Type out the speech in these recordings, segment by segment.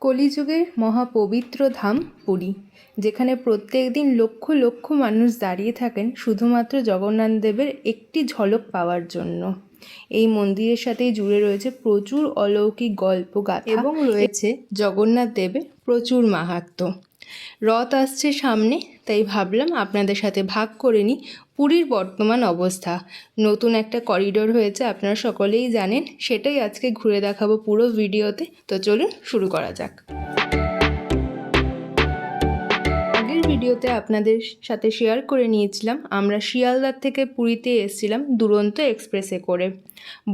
কলিযুগের মহাপবিত্র ধাম পুরী, যেখানে প্রত্যেক দিন লক্ষ লক্ষ মানুষ দাঁড়িয়ে থাকেন শুধুমাত্র জগন্নাথ দেবের একটি ঝলক পাওয়ার জন্য। এই মন্দিরের সাথেই জুড়ে রয়েছে প্রচুর অলৌকিক গল্প গাথা এবং রয়েছে জগন্নাথ দেবের প্রচুর মাহাত্ম্য। রথ আসছে সামনে, তাই ভাবলাম আপনাদের সাথে ভাগ করে নিই পুরীর বর্তমান অবস্থা। নতুন একটা করিডোর হয়েছে, আপনারা সকলেই জানেন, সেটাই আজকে ঘুরে দেখাবো পুরো ভিডিওতে। তো চলুন শুরু করা যাক। আগের ভিডিওতে আপনাদের সাথে শেয়ার করে নিয়েছিলাম আমরা শিয়ালদার থেকে পুরীতে এসেছিলাম দুরন্ত এক্সপ্রেসে করে।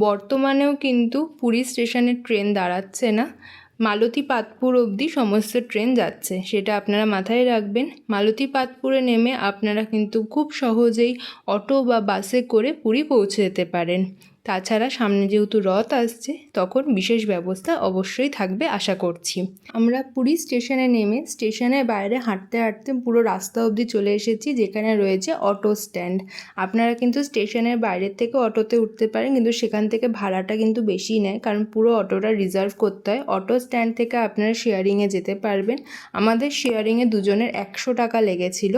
বর্তমানেও কিন্তু পুরী স্টেশনে ট্রেন দাঁড়াচ্ছে না, মালতীপাটপুর অবধি সমস্ত ট্রেন যাচ্ছে, সেটা আপনারা মাথায় রাখবেন। মালতীপাটপুরে নেমে আপনারা কিন্তু খুব সহজেই অটো বা বাসে করে পুরী পৌঁছে যেতে পারেন। তাছাড়া সামনে যেহেতু রথ আসছে, তখন বিশেষ ব্যবস্থা অবশ্যই থাকবে আশা করছি। আমরা পুরী স্টেশনে নেমে স্টেশনের বাইরে হাঁটতে হাঁটতে পুরো রাস্তা অবধি চলে এসেছি, যেখানে রয়েছে অটো স্ট্যান্ড। আপনারা কিন্তু স্টেশনের বাইরের থেকে অটোতে উঠতে পারেন, কিন্তু সেখান থেকে ভাড়াটা কিন্তু বেশি নেয়, কারণ পুরো অটোটা রিজার্ভ করতে হয়। অটো স্ট্যান্ড থেকে আপনারা শেয়ারিংয়ে যেতে পারবেন। আমাদের শেয়ারিংয়ে দুজনের 100 টাকা লেগেছিল।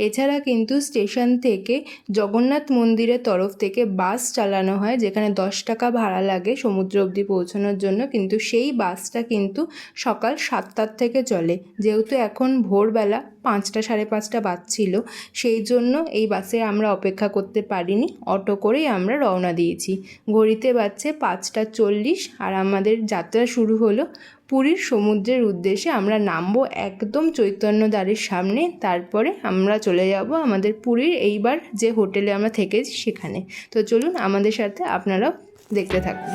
এছাড়া কিন্তু স্টেশন থেকে জগন্নাথ মন্দিরের তরফ থেকে বাস চালানো হয়, যেখানে 10 টাকা ভাড়া লাগে সমুদ্র অবধি পৌঁছানোর জন্য, কিন্তু সেই বাসটা কিন্তু সকাল 7টার থেকে চলে। যেহেতু এখন ভোরবেলা 5টা সাড়ে 5টা বাজছিল, সেই জন্য এই বাসে আমরা অপেক্ষা করতে পারিনি, অটো করেই আমরা রওনা দিয়েছি। ঘড়িতে বাজছে 5টা 40 আর আমাদের যাত্রা শুরু হলো পুরীর সমুদ্রের উদ্দেশ্যে। আমরা নামবো একদম চৈতন্যদ্বারের সামনে, তারপরে আমরা চলে যাব আমাদের পুরীর এইবার যে হোটেলে আমরা থেকেছি সেখানে। তো চলুন আমাদের সাথে আপনারাও দেখতে থাকুন।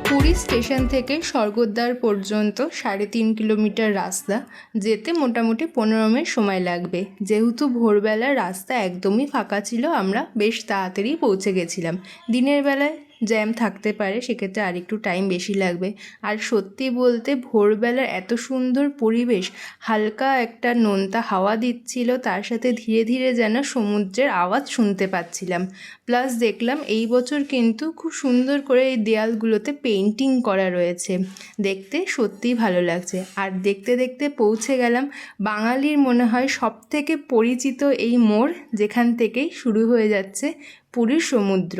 পুরী স্টেশন থেকে স্বর্গদ্বার পর্যন্ত 3.5 কিলোমিটার রাস্তা, যেতে মোটামুটি 15 মিনিট সময় লাগবে। যেহেতু ভোরবেলা রাস্তা একদমই ফাঁকা ছিল, আমরা বেশ তাড়াতাড়ি পৌঁছে গেছিলাম। দিনের বেলায় জ্যাম থাকতে পারে, সেক্ষেত্রে আর একটু টাইম বেশি লাগবে। আর সত্যি বলতে ভোরবেলার এত সুন্দর পরিবেশ, হালকা একটা নোনতা হাওয়া দিচ্ছিল, তার সাথে ধীরে ধীরে যেন সমুদ্রের আওয়াজ শুনতে পাচ্ছিলাম। প্লাস দেখলাম এই বছর কিন্তু খুব সুন্দর করে এই দেয়ালগুলোতে পেইন্টিং করা রয়েছে, দেখতে সত্যিই ভালো লাগছে। আর দেখতে দেখতে পৌঁছে গেলাম বাঙালির মনে হয় সবথেকে পরিচিত এই মোড়, যেখান থেকেই শুরু হয়ে যাচ্ছে পুরীর সমুদ্র।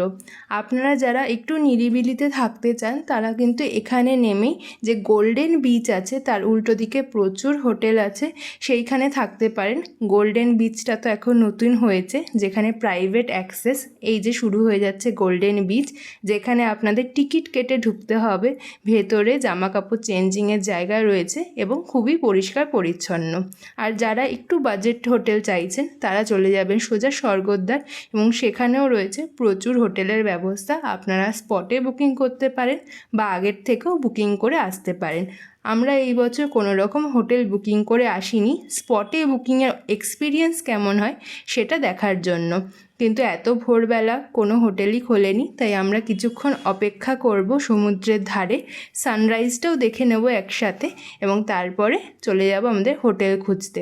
আপনারা যারা একটু নিরিবিলিতে থাকতে চান, তারা কিন্তু এখানে নেমেই যে গোল্ডেন বিচ আছে তার উল্টো দিকে প্রচুর হোটেল আছে, সেইখানে থাকতে পারেন। গোল্ডেন বিচটা তো এখন নতুন হয়েছে, যেখানে প্রাইভেট অ্যাক্সেস। এই যে শুরু হয়ে যাচ্ছে গোল্ডেন বিচ, যেখানে আপনাদের টিকিট কেটে ঢুকতে হবে। ভেতরে জামা কাপড় চেঞ্জিংয়ের জায়গা রয়েছে এবং খুবই পরিষ্কার পরিচ্ছন্ন। আর যারা একটু বাজেট হোটেল চাইছেন, তারা চলে যাবেন সোজা স্বর্গদ্বার, এবং সেখানেও রয়েছে প্রচুর হোটেলের ব্যবস্থা। আপনারা স্পটে বুকিং করতে পারেন বা আগের থেকেও বুকিং করে আসতে পারেন। আমরা এই বছর কোনো রকম হোটেল বুকিং করে আসিনি, স্পটে বুকিংয়ের এক্সপিরিয়েন্স কেমন হয় সেটা দেখার জন্য। কিন্তু এত ভোরবেলা কোনো হোটেলই খোলেনি, তাই আমরা কিছুক্ষণ অপেক্ষা করব সমুদ্রের ধারে, সানরাইজটাও দেখে নেব একসাথে, এবং তারপরে চলে যাব আমাদের হোটেল খুঁজতে।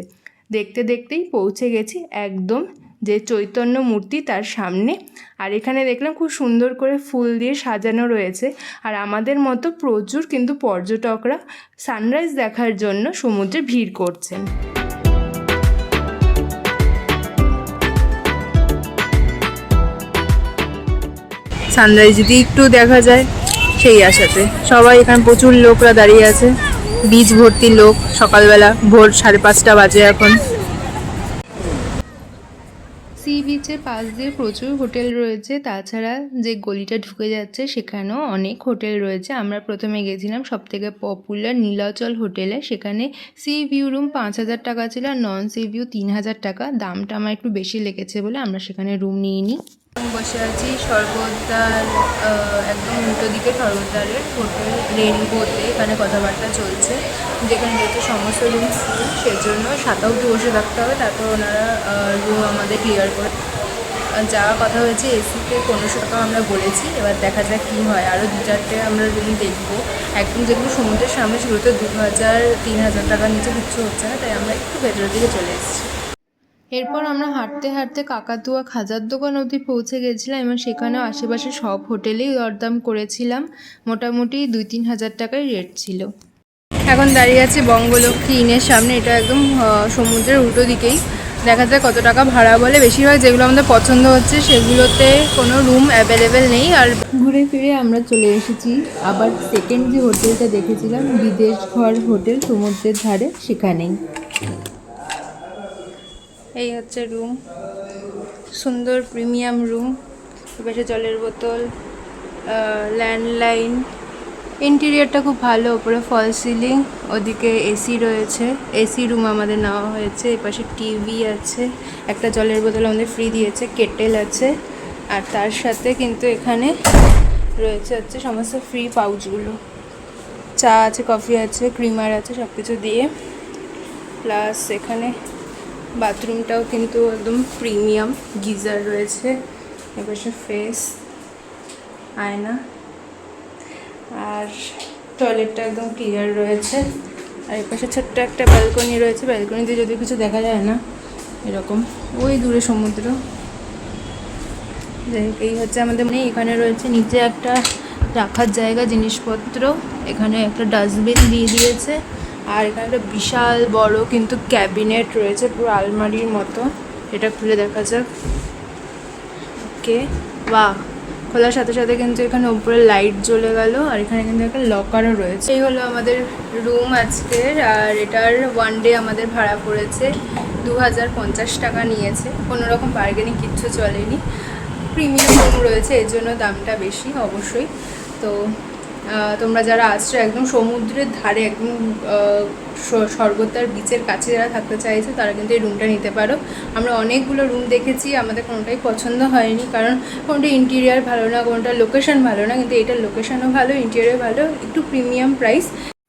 দেখতে দেখতেই পৌঁছে গেছি একদম যে চৈতন্য মূর্তি তার সামনে। আর এখানে দেখলাম খুব সুন্দর করে ফুল দিয়ে সাজানো রয়েছে। আর আমাদের মতো প্রচুর কিন্তু পর্যটকরা সানরাইজ দেখার জন্য সমুদ্রে ভিড় করছেন। সানরাইজ যদি একটু দেখা যায় সেই আশাতে সবাই, এখানে প্রচুর লোকরা দাঁড়িয়ে আছে, বিচ ভর্তি লোক। সকালবেলা ভোর 5:30 বাজে এখন। সি বিচের পাশ দিয়ে প্রচুর হোটেল রয়েছে, তাছাড়া যে গলিটা ঢুকে যাচ্ছে সেখানেও অনেক হোটেল রয়েছে। আমরা প্রথমে গেছিলাম সবথেকে পপুলার নীলাচল হোটেলে, সেখানে সি ভিউ রুম 5,000 টাকা ছিল, আর নন সি ভিউ 3,000 টাকা। দামটা আমার একটু বেশি লেগেছে বলে আমরা সেখানে রুম নিইনি। বসে আছি স্বর্গদ্বার একদম উল্টো দিকে স্বর্গদ্বারের হোটেল রেইনবোতে, এখানে কথাবার্তা চলছে, যেখানে যেহেতু সমস্ত রুম ফুল, সেজন্য 7 অবধি বসে থাকতে হবে, তারপর ওনারা রুম আমাদের ক্লিয়ার করে যাওয়ার কথা হয়েছে। এসিতে 1500 টাকা আমরা বলেছি, এবার দেখা যাক কী হয়। আরও 2-4টে আমরা রুম দেখবো। একদম যেগুলো সমুদ্রের সামনে সেগুলোতে 2,000-3,000 টাকার নিচে কিচ্ছু হচ্ছে না, তাই আমরা একটু ভেতরের দিকে চলে এসেছি। এরপর আমরা হাঁটতে হাঁটতে কাকাতুয়া খাজার দোকান অবধি পৌঁছে গেছিলাম এবং সেখানেও আশেপাশে সব হোটেলেই দরদাম করেছিলাম। মোটামুটি 2-3 হাজার টাকায় রেট ছিল। এখন দাঁড়িয়ে আছি বঙ্গলক্ষ্মী ইনের সামনে। এটা একদম সমুদ্রের উল্টো দিকেই। দেখা যায় কত টাকা ভাড়া বলে। বেশিরভাগ যেগুলো আমাদের পছন্দ হচ্ছে সেগুলোতে কোনো রুম অ্যাভেলেবেল নেই। আর ঘুরে ফিরে আমরা চলে এসেছি আবার সেকেন্ড যে হোটেলটা দেখেছিলাম বিদেশ ঘর হোটেল সমুদ্রের ধারে, সেখানেই। এই হচ্ছে রুম, সুন্দর প্রিমিয়াম রুম। এপাশে জলের বোতল, ল্যান্ডলাইন, ইন্টেরিয়রটা খুব ভালো। ওপরে ফল সিলিং, ওদিকে এসি রয়েছে, এসি রুম আমাদের নেওয়া হয়েছে। এপাশে টিভি আছে, একটা জলের বোতল আমাদের ফ্রি দিয়েছে, কেটেল আছে, আর তার সাথে কিন্তু এখানে রয়েছে হচ্ছে সমস্ত ফ্রি পাউচগুলো। চা আছে, কফি আছে, ক্রিমার আছে, সব কিছু দিয়ে। প্লাস এখানে বাথরুমটাও কিন্তু একদম প্রিমিয়াম, গিজার রয়েছে, এপাশে ফেস আয়না, আর টয়লেটটা একদম ক্লিয়ার রয়েছে। আর এপাশে ছোট্ট একটা ব্যালকনি রয়েছে, ব্যালকনিতে যদি কিছু দেখা যায় না এরকম, ওই দূরে সমুদ্র। যাই হোক, এই হচ্ছে আমাদের মানে এখানে রয়েছে নিচে একটা রাখার জায়গা জিনিসপত্র, এখানে একটা ডাস্টবিন দিয়ে দিয়েছে, আর এখানে একটা বিশাল বড় কিন্তু ক্যাবিনেট রয়েছে, পুরো আলমারির মতো। এটা খুলে দেখা যাক। ওকে, বাহ, খোলার সাথে সাথে কিন্তু এখানে উপরে লাইট জ্বলে গেল, আর এখানে কিন্তু একটা লকারও রয়েছে। এই হলো আমাদের রুম আজকের। আর এটার 1 ডে আমাদের ভাড়া পড়েছে 2050 টাকা নিয়েছে। কোনো রকম বার্গেনিং কিচ্ছু চলেনি। প্রিমিয়াম রুম রয়েছে, এর জন্য দামটা বেশি অবশ্যই। তো তোমরা যারা আসছো একদম সমুদ্রের ধারে, একদম স্বর্গদ্বার বিচের কাছে যারা থাকতে চাইছো তারা কিন্তু এই রুমটা নিতে পারো। আমরা অনেকগুলো রুম দেখেছি, আমাদের কোনোটাই পছন্দ হয়নি, কারণ কোনোটা ইন্টেরিয়ার ভালো না, কোনোটা লোকেশন ভালো না। কিন্তু এটার লোকেশনও ভালো, ইন্টেরিয়ার ভালো, একটু প্রিমিয়াম প্রাইস।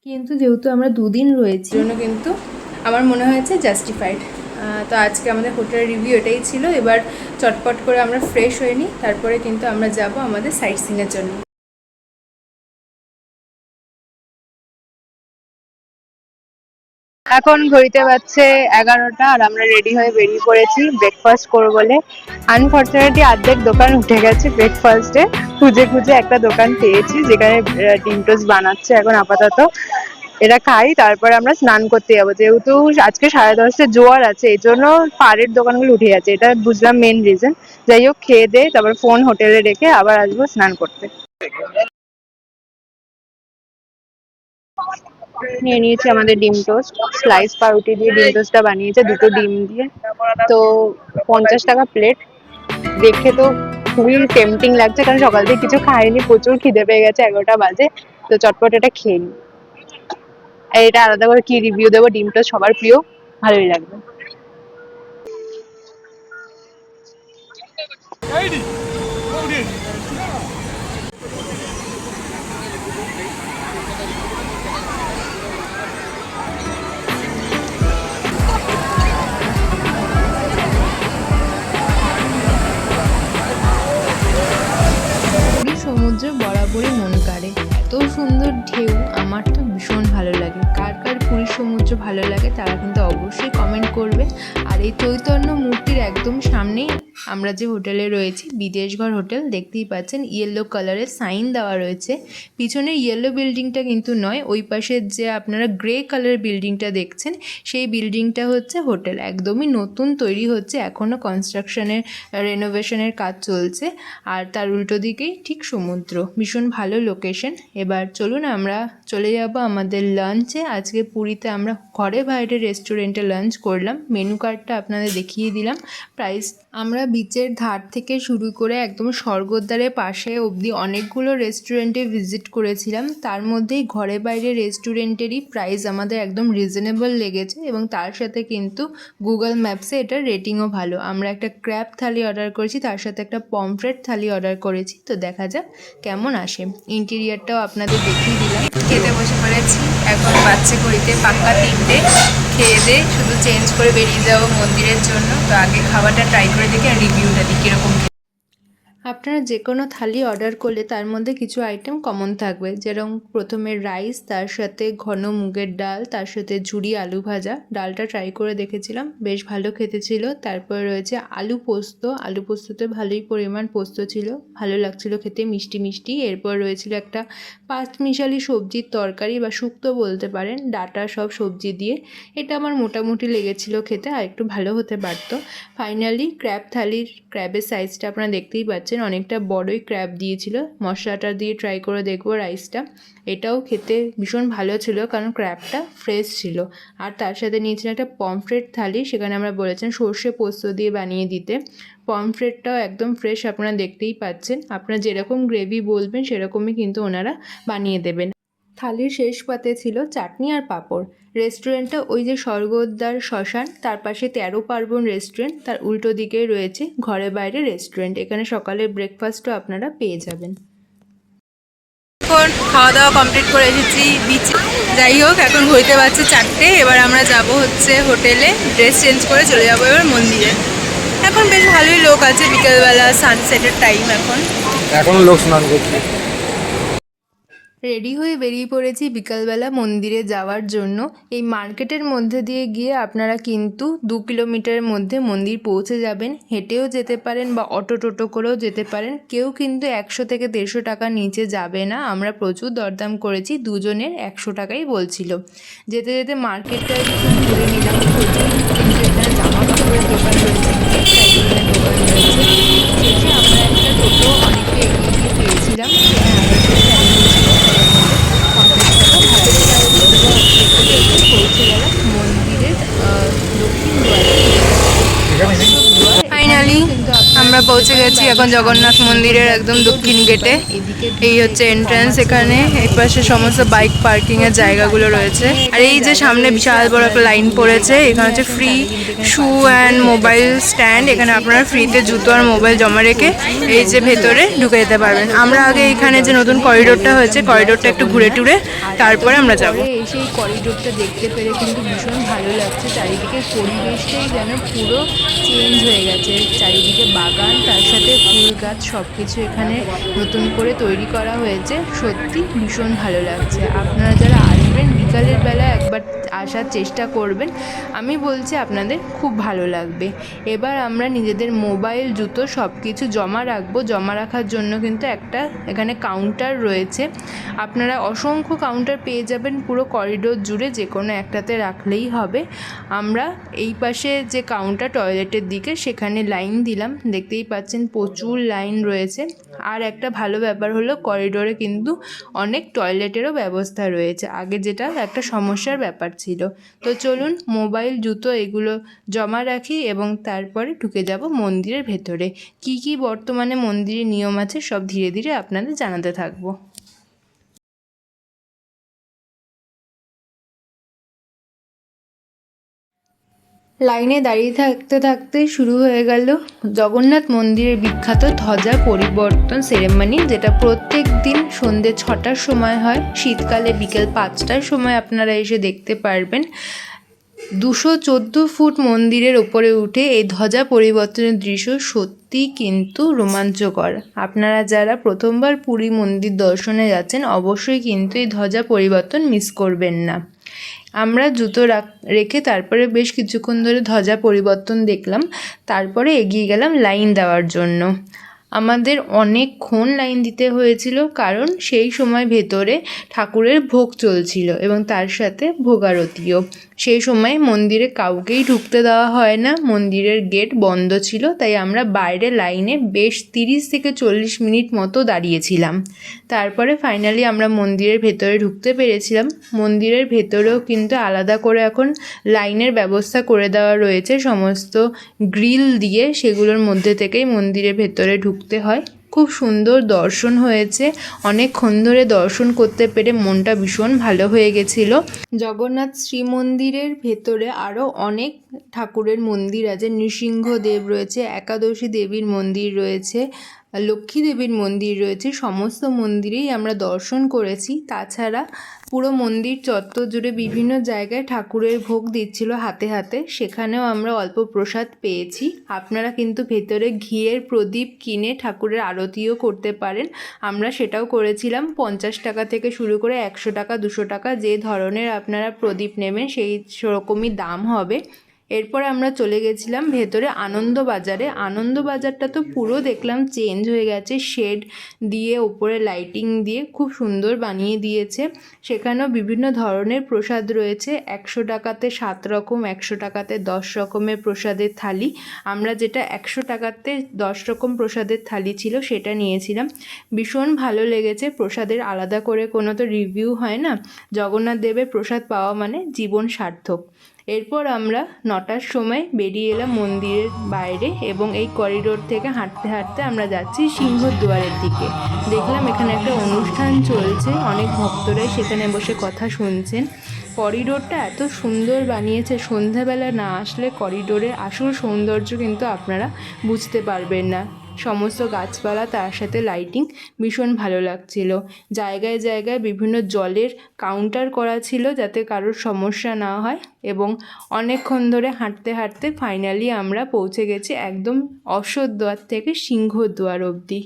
কিন্তু যেহেতু আমরা 2 দিন রয়েছি জন্য কিন্তু আমার মনে হয়েছে জাস্টিফাইড। তো আজকে আমাদের হোটেলের রিভিউ এটাই ছিল। এবার চটপট করে আমরা ফ্রেশ হয়ে নিই, তারপরে কিন্তু আমরা যাব আমাদের সাইট সিনের জন্য। এখন ঘড়িতে বাজছে 11টা, আর আমরা রেডি হয়ে বেরিয়ে পড়েছি ব্রেকফাস্ট করবো বলে। আনফর্চুনেটলি অর্ধেক দোকান উঠে গেছে ব্রেকফাস্টে। খুঁজে খুঁজে একটা দোকান পেয়েছি যেখানে ডিম টোস্ট বানাচ্ছে এখন আপাতত। এটা খাই, তারপরে আমরা স্নান করতে যাবো। যেহেতু আজকে 10:30 জোয়ার আছে, এই জন্য পাড়ের দোকানগুলো উঠে যাচ্ছে, এটা বুঝলাম মেন রিজন। যাই হোক, খেয়ে দে, তারপর ফোন হোটেলে রেখে আবার আসবো স্নান করতে। নিয়ে নিয়েছি আমাদের ডিম টোস্ট, স্লাইস পাউরুটি দিয়ে ডিম টোস্টটা বানিয়েছে, 2টো ডিম দিয়ে। তো 50 টাকা প্লেট। দেখে তো খুবই টেম্পটিং লাগছে, কারণ সকাল থেকে কিছু খাইনি, প্রচুর খিদে পেয়ে গেছে, 11টা বাজে। তো চটপট এটা খেয়ে নিই। আর এটা আলাদা করে কি রিভিউ দেবো, ডিম টোস্ট সবার প্রিয়, ভালোই লাগবে। সমুদ্রে বরাবরই মন কাড়ে, এত সুন্দর ঢেউ, আমার তো ভীষণ ভালো লাগে। কার কার পুরীর সমুদ্র ভালো লাগে তারা কিন্তু অবশ্যই কমেন্ট করবে। আর এই চৈতন্য মূর্তির একদম সামনেই আমরা যে হোটেলে রয়েছি, বিদেশঘর হোটেল, দেখতেই পাচ্ছেন ইয়েলো কালারের সাইন দেওয়া রয়েছে। পিছনের ইয়েলো বিল্ডিংটা কিন্তু নয়, ওই পাশের যে আপনারা গ্রে কালারের বিল্ডিংটা দেখছেন সেই বিল্ডিংটা হচ্ছে হোটেল। একদমই নতুন তৈরি হচ্ছে, এখনও কনস্ট্রাকশনের রেনোভেশনের কাজ চলছে। আর তার উল্টো দিকেই ঠিক সমুদ্র, ভীষণ ভালো লোকেশন। এবার চলুন আমরা চলে যাব আমাদের লাঞ্চে। আজকে পুরীতে আমরা ঘরে বাইরে রেস্টুরেন্টে লাঞ্চ করলাম। মেনু কার্ডটা আপনাদের দেখিয়ে দিলাম। প্রাইস, আমরা বিচের ধার থেকে শুরু করে একদম স্বর্গদ্বারের পাশে অবধি অনেকগুলো রেস্টুরেন্টে ভিজিট করেছিলাম। তার মধ্যেই ঘরে বাইরে রেস্টুরেন্টেরই প্রাইস আমাদের একদম রিজনেবল লেগেছে, এবং তার সাথে কিন্তু গুগল ম্যাপসে এটার রেটিংও ভালো। আমরা একটা ক্র্যাব থালি অর্ডার করেছি, তার সাথে একটা পমফ্রেট থালি অর্ডার করেছি। তো দেখা যাক কেমন আসে। ইন্টেরিয়রটাও আপনাদের দেখিয়ে দিলাম। খেতে বসে পড়েছি, এখন বাচ্চা ঘড়িতে পাক্কা 3টে। খেয়ে দিয়ে শুধু চেঞ্জ করে বেরিয়ে যাবো মন্দিরের জন্য। তো আগে খাওয়াটা ট্রাই করে দেখি আর রিভিউটা দিই কীরকম। আপনারা যে কোনো থালি অর্ডার করলে তার মধ্যে কিছু আইটেম কমন থাকবে, যেরকম প্রথমে রাইস, তার সাথে ঘন মুগের ডাল, তার সাথে ঝুরি আলু ভাজা। ডালটা ট্রাই করে দেখেছিলাম, বেশ ভালো খেতে ছিল। তারপরে রয়েছে আলু পোস্ত, আলু পোস্ততে ভালোই পরিমাণ পোস্ত ছিল, ভালো লাগছিল খেতে, মিষ্টি মিষ্টি। এরপর রয়েছিল একটা পাঁচমিশালি সবজির তরকারি বা শুক্তো বলতে পারেন, ডাঁটা সব সবজি দিয়ে। এটা আমার মোটামুটি লেগেছিল খেতে, আর একটু ভালো হতে পারতো। ফাইনালি ক্র্যাব থালির, ক্র্যাবের সাইজটা আপনারা দেখতেই পাচ্ছেন, অনেকটা বড়ই ক্র্যাব দিয়েছিল। মশলাটা দিয়ে ট্রাই করে দেখবো রাইসটা, এটাও খেতে ভীষণ ভালো ছিল কারণ ক্র্যাবটা ফ্রেশ ছিল। আর তার সাথে নিয়েছিলাম একটা পমফ্রেট থালি, সেখানে আমরা বলেছেন সর্ষে পোস্ত দিয়ে বানিয়ে দিতে। পমফ্রেটটাও একদম ফ্রেশ, আপনারা দেখতেই পাচ্ছেন। আপনারা যেরকম গ্রেভি বলবেন সেরকমই কিন্তু ওনারা বানিয়ে দেবেন। থালির শেষ পাতে ছিল চাটনি আর পাঁপড়। রেস্টুরেন্টটা ওই যে স্বর্গদ্বার শ্মশান, তার পাশে 13 পার্বণ রেস্টুরেন্ট, তার উল্টো দিকে রয়েছে ঘরে বাইরে রেস্টুরেন্ট। এখানে সকালের ব্রেকফাস্টও আপনারা পেয়ে যাবেন। এখন খাওয়া দাওয়া কমপ্লিট করে এসেছি বিচে। যাই হোক, এখন ঘুরতে পারছে 4টে। এবার আমরা যাব হচ্ছে হোটেলে, ড্রেস চেঞ্জ করে চলে যাবো এবার মন্দিরে। এখন বেশ ভালোই লোক আছে, বিকেলবেলা সানসেটের টাইম। এখন লোক স্নান করছে। রেডি হয়ে বেরিয়ে পড়েছি বিকালবেলা মন্দিরে যাওয়ার জন্য। এই মার্কেটের মধ্যে দিয়ে গিয়ে আপনারা কিন্তু 2 কিলোমিটারের মধ্যে মন্দির পৌঁছে যাবেন। হেঁটেও যেতে পারেন বা অটো টোটো করেও যেতে পারেন। কেউ কিন্তু 100 থেকে 150 টাকার নিচে যাবে না। আমরা প্রচুর দরদাম করেছি, দুজনের 100 টাকাই বলছিল। যেতে যেতে মার্কেটটা একটু ঘুরে নিলাম। প্রচুর কিন্তু এখানে জামা কাপড়ের দোকান রয়েছে, সাইকেলের দোকান রয়েছে। শেষে আমরা একটা টোটো অনেকটা এগিয়ে গিয়ে পেয়েছিলাম, সেখানে আসার জন্য পৌঁছে গেলাম মন্দিরের দক্ষিণ দুয়ারে। ফাইনালি আমরা পৌঁছে গেছি এখন জগন্নাথ মন্দিরের একদম দক্ষিণ গেটে। এই হচ্ছে এন্ট্রান্স। এখানে এই পাশে সমস্ত বাইক পার্কিং এর জায়গাগুলো রয়েছে। আর এই যে সামনে বিশাল বড় একটা লাইন পড়েছে, এখানে হচ্ছে free shoe and mobile stand. এখানে আপনারা ফ্রিতে জুতো আর মোবাইল জমা রেখে এই যে ভেতরে ঢুকে যেতে পারবেন। আমরা আগে এখানে যে নতুন করিডোরটা হয়েছে, করিডোরটা একটু ঘুরে টুরে তারপরে আমরা যাবো। এসে এই করিডোরটা দেখতে পেরে কিন্তু ভীষণ ভালো লাগছে। চারিদিকে পরিবেশটাই যেন পুরো চেঞ্জ হয়ে গেছে। চারিদিকে বাগান, তার সাথে ফুল গাছ, সব কিছু এখানে নতুন করে তৈরি করা হয়েছে। সত্যি ভীষণ ভালো লাগছে। আপনারা যারা আসবেন বিকালের বেলা একবার আসার চেষ্টা করবেন, আমি বলছি আপনাদের খুব ভালো লাগবে। এবার আমরা নিজেদের মোবাইল, জুতো সব কিছু জমা রাখবো। জমা রাখার জন্য কিন্তু একটা এখানে কাউন্টার রয়েছে। আপনারা অসংখ্য কাউন্টার পেয়ে যাবেন পুরো করিডোর জুড়ে, যে কোনো একটাতে রাখলেই হবে। আমরা এই পাশে যে কাউন্টার টয়লেটের দিকে, সেখানে লাইন দিলাম। দেখতেই পাচ্ছেন প্রচুর লাইন রয়েছে। আর একটা ভালো ব্যাপার হলো করিডোরে কিন্তু অনেক টয়লেটেরও ব্যবস্থা রয়েছে, আগে যেটা একটা সমস্যার ব্যাপার ছিল। তো চলুন মোবাইল, জুতো এগুলো জমা রাখি এবং তারপরে ঢুকে যাব মন্দিরের ভেতরে। কি কি বর্তমানে মন্দিরের নিয়ম আছে সব ধীরে ধীরে আপনাদের জানাতে থাকবো। লাইনে দাঁড়িয়ে থাকতে থাকতে শুরু হয়ে গেল জগন্নাথ মন্দিরের বিখ্যাত ধ্বজা পরিবর্তন সেরেমনি, যেটা প্রত্যেক দিন সন্ধ্যে 6টার সময় হয়। শীতকালে বিকেল 5টার সময় আপনারা এসে দেখতে পারবেন। 214 ফুট মন্দিরের ওপরে উঠে এই ধ্বজা পরিবর্তনের দৃশ্য সত্যি কিন্তু রোমাঞ্চকর। আপনারা যারা প্রথমবার পুরী মন্দির দর্শনে যাচ্ছেন, অবশ্যই কিন্তু এই ধ্বজা পরিবর্তন মিস করবেন না। আমরা জুতো রেখে তারপরে বেশ কিছুক্ষণ ধরে ধ্বজা পরিবর্তন দেখলাম, তারপরে এগিয়ে গেলাম লাইন দেওয়ার জন্য। আমাদের অনেকক্ষণ লাইন দিতে হয়েছিল, কারণ সেই সময় ভেতরে ঠাকুরের ভোগ চলছিল এবং তার সাথে ভোগারতিও। সেই সময় মন্দিরে কাউকেই ঢুকতে দেওয়া হয় না, মন্দিরের গেট বন্ধ ছিল। তাই আমরা বাইরে লাইনে বেশ 30 থেকে 40 মিনিট মতো দাঁড়িয়েছিলাম। তারপরে ফাইনালি আমরা মন্দিরের ভেতরে ঢুকতে পেরেছিলাম। মন্দিরের ভেতরেও কিন্তু আলাদা করে এখন লাইনের ব্যবস্থা করে দেওয়া রয়েছে, সমস্ত গ্রিল দিয়ে। সেগুলোর মধ্যে থেকেই মন্দিরের ভেতরে ঢুকতে হয়। খুব সুন্দর দর্শন হয়েছে। অনেকক্ষণ ধরে দর্শন করতে পেরে মনটা ভীষণ ভালো হয়ে গেছিল। জগন্নাথ শ্রীমন্দিরের ভেতরে আরও অনেক ঠাকুরের মন্দির আছে। নৃসিংহদেব রয়েছে, একাদশী দেবীর মন্দির রয়েছে, লক্ষ্মী দেবীর মন্দির রয়েছে, সমস্ত মন্দিরেই আমরা দর্শন করেছি। তাছাড়া পুরো মন্দির চত্বর জুড়ে বিভিন্ন জায়গায় ঠাকুরের ভোগ দিচ্ছিল হাতে হাতে, সেখানেও আমরা অল্প প্রসাদ পেয়েছি। আপনারা কিন্তু ভেতরে ঘিয়ের প্রদীপ কিনে ঠাকুরের আরতিও করতে পারেন, আমরা সেটাও করেছিলাম। 50 টাকা থেকে শুরু করে 100 টাকা 200 টাকা যে ধরনের আপনারা প্রদীপ নেবেন সেই সেরকমই দাম হবে। এরপর আমরা চলে গেছিলাম ভেতরে আনন্দবাজারে। আনন্দবাজারটা তো পুরো দেখলাম চেঞ্জ হয়ে গেছে, শেড দিয়ে ওপরে লাইটিং দিয়ে খুব সুন্দর বানিয়ে দিয়েছে। সেখানেও বিভিন্ন ধরনের প্রসাদ রয়েছে, 100 টাকাতে 7 রকম, 100 টাকাতে 10 রকমের প্রসাদের থালি। আমরা যেটা 100 টাকাতে 10 রকম প্রসাদের থালি ছিল সেটা নিয়েছিলাম। ভীষণ ভালো লেগেছে। প্রসাদের আলাদা করে কোনো তো রিভিউ হয় না, জগন্নাথ দেবের প্রসাদ পাওয়া মানে জীবন সার্থক। এরপর আমরা 9টার সময় বেরিয়ে এলাম মন্দিরের বাইরে এবং এই করিডোর থেকে হাঁটতে হাঁটতে আমরা যাচ্ছি সিংহদ্বারের দিকে। দেখলাম এখানে একটা অনুষ্ঠান চলছে, অনেক ভক্তরাই সেখানে বসে কথা শুনছেন। করিডোরটা এত সুন্দর বানিয়েছে, সন্ধ্যাবেলা না আসলে করিডোরের আসল সৌন্দর্য কিন্তু আপনারা বুঝতে পারবেন না। সমস্ত গাছপালা তার সাথে লাইটিং ভীষণ ভালো লাগছিল। জায়গায় জায়গায় বিভিন্ন জলের কাউন্টার করা ছিল যাতে কারোর সমস্যা না হয়, এবং অনেকক্ষণ ধরে হাঁটতে হাঁটতে ফাইনালি আমরা পৌঁছে গেছি একদম অশ্বদ্বার থেকে সিংহদ্বার অবধি।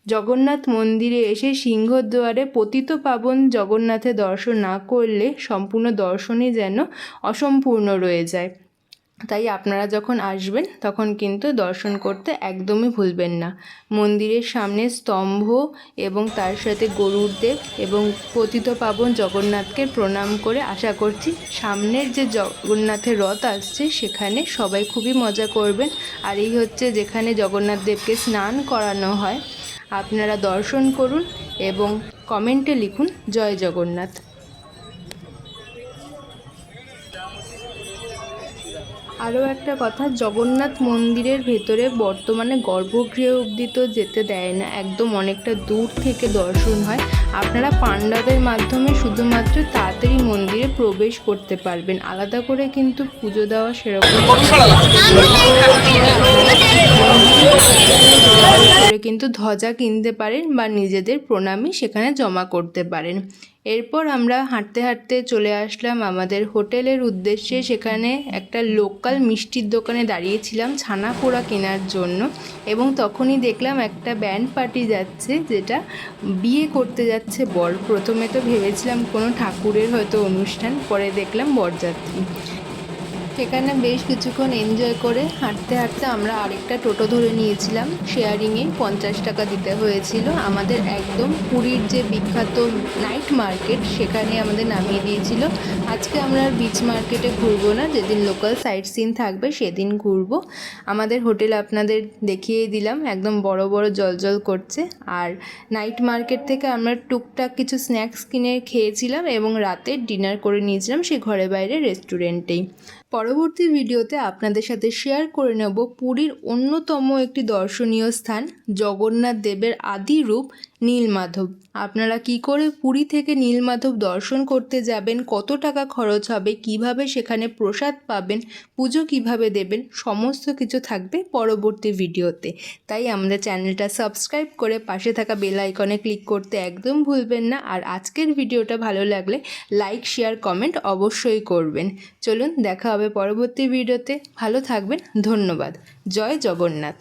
জগন্নাথ মন্দিরে এসে সিংহদ্বারে পতিতপাবন জগন্নাথের দর্শন না করলে সম্পূর্ণ দর্শনই যেন অসম্পূর্ণ রয়ে যায়। তাই আপনারা যখন আসবেন তখন কিন্তু দর্শন করতে একদমই ভুলবেন না। মন্দিরের সামনে স্তম্ভ এবং তার সাথে গরুড়দেব এবং পতিতপাবন জগন্নাথকে প্রণাম করে আশা করছি সামনের যে জগন্নাথের রথ আসছে সেখানে সবাই খুবই মজা করবেন। আর এই হচ্ছে যেখানে জগন্নাথ দেবকে স্নান করানো হয়। আপনারা দর্শন করুন এবং কমেন্টে লিখুন জয় জগন্নাথ। আরও একটা কথা, জগন্নাথ মন্দিরের ভেতরে বর্তমানে গর্ভগৃহ অবধি তো যেতে দেয় না, একদম অনেকটা দূর থেকে দর্শন হয়। আপনারা পাণ্ডাদের মাধ্যমে শুধুমাত্র তাড়াতাড়ি মন্দিরে প্রবেশ করতে পারবেন, আলাদা করে কিন্তু পুজো দেওয়া সেরকম কিন্তু ধ্বজা কিনতে পারেন বা নিজেদের প্রণামী সেখানে জমা করতে পারেন। এরপর আমরা হাঁটতে হাঁটতে চলে আসলাম আমাদের হোটেলের উদ্দেশ্যে। সেখানে একটা লোকাল মিষ্টির দোকানে দাঁড়িয়েছিলাম ছানা পোড়া কেনার জন্য, এবং তখনই দেখলাম একটা ব্যান্ড পার্টি যাচ্ছে, যেটা বিয়ে করতে যাচ্ছে বর। প্রথমে তো ভেবেছিলাম কোনো ঠাকুরের হয়তো অনুষ্ঠান, পরে দেখলাম বরযাত্রী। সেখানে বেশ কিছুক্ষণ এনজয় করে হাঁটতে হাঁটতে আমরা আরেকটা টোটো ধরে নিয়েছিলাম শেয়ারিংয়ে। 50 টাকা দিতে হয়েছিল। আমাদের একদম পুরীর যে বিখ্যাত নাইট মার্কেট সেখানে আমাদের নামিয়ে দিয়েছিল। আজকে আমরা বিচ মার্কেটে ঘুরবো না, যেদিন লোকাল সাইট সিন থাকবে সেদিন ঘুরবো। আমাদের হোটেল আপনাদের দেখিয়ে দিলাম, একদম বড় বড় জলজল করছে। আর নাইট মার্কেট থেকে আমরা টুকটাক কিছু স্ন্যাক্স কিনে খেয়েছিলাম এবং রাতে ডিনার করে নিয়েছিলাম সেই ঘরে বাইরে রেস্টুরেন্টেই। পরবর্তী ভিডিওতে আপনাদের সাথে শেয়ার করে নেব পুরীর অন্যতম একটি দর্শনীয় স্থান জগন্নাথ দেবের আদি রূপ নীলমাধব। আপনারা কি করে পুরী থেকে নীলমাধব দর্শন করতে যাবেন, কত টাকা খরচ হবে, কিভাবে সেখানে প্রসাদ পাবেন, পুজো কিভাবে দেবেন, সমস্ত কিছু থাকবে পরবর্তী ভিডিওতে। তাই আমাদের চ্যানেলটা সাবস্ক্রাইব করে পাশে থাকা বেল আইকনে ক্লিক করতে একদম ভুলবেন না। আর আজকের ভিডিওটা ভালো লাগলে লাইক শেয়ার কমেন্ট অবশ্যই করবেন। চলুন দেখা হবে পরবর্তী ভিডিওতে। ভালো থাকবেন, ধন্যবাদ। জয় জগন্নাথ।